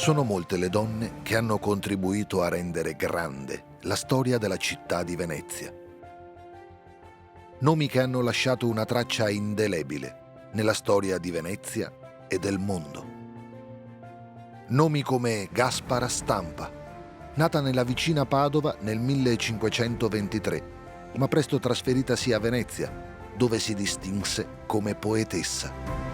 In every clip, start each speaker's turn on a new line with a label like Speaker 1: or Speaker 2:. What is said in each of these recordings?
Speaker 1: Sono molte le donne che hanno contribuito a rendere grande la storia della città di Venezia. Nomi che hanno lasciato una traccia indelebile nella storia di Venezia e del mondo. Nomi come Gaspara Stampa, nata nella vicina Padova nel 1523, ma presto trasferitasi a Venezia, dove si distinse come poetessa.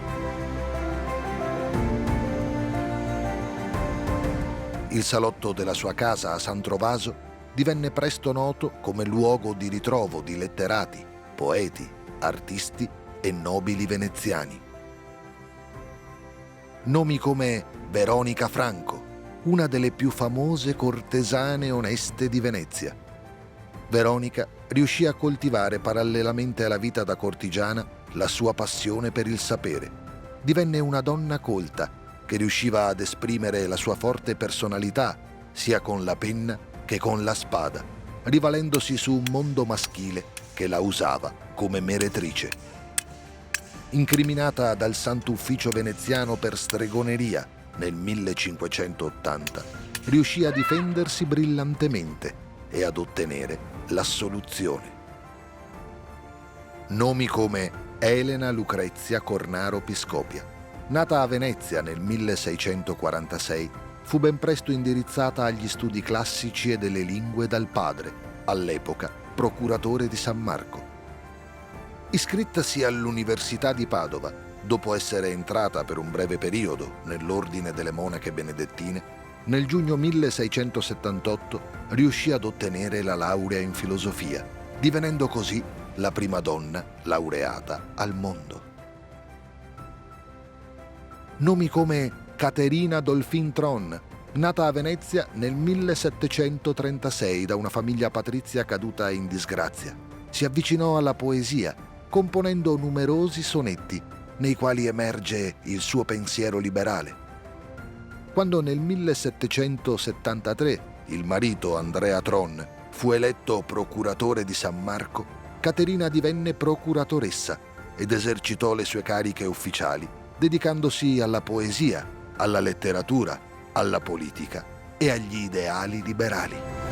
Speaker 1: Il salotto della sua casa a San Trovaso divenne presto noto come luogo di ritrovo di letterati, poeti, artisti e nobili veneziani. Nomi come Veronica Franco, una delle più famose cortesane oneste di Venezia. Veronica riuscì a coltivare parallelamente alla vita da cortigiana la sua passione per il sapere. Divenne una donna colta che riusciva ad esprimere la sua forte personalità sia con la penna che con la spada, rivalendosi su un mondo maschile che la usava come meretrice. Incriminata dal Santo Ufficio veneziano per stregoneria nel 1580, riuscì a difendersi brillantemente e ad ottenere l'assoluzione. Nomi come Elena Lucrezia Cornaro Piscopia. Nata a Venezia nel 1646, fu ben presto indirizzata agli studi classici e delle lingue dal padre, all'epoca procuratore di San Marco. Iscrittasi all'Università di Padova, dopo essere entrata per un breve periodo nell'Ordine delle Monache Benedettine, nel giugno 1678 riuscì ad ottenere la laurea in filosofia, divenendo così la prima donna laureata al mondo. Nomi come Caterina Dolfin Tron, nata a Venezia nel 1736 da una famiglia patrizia caduta in disgrazia. Si avvicinò alla poesia, componendo numerosi sonetti, nei quali emerge il suo pensiero liberale. Quando nel 1773 il marito Andrea Tron fu eletto procuratore di San Marco, Caterina divenne procuratoressa ed esercitò le sue cariche ufficiali, dedicandosi alla poesia, alla letteratura, alla politica e agli ideali liberali.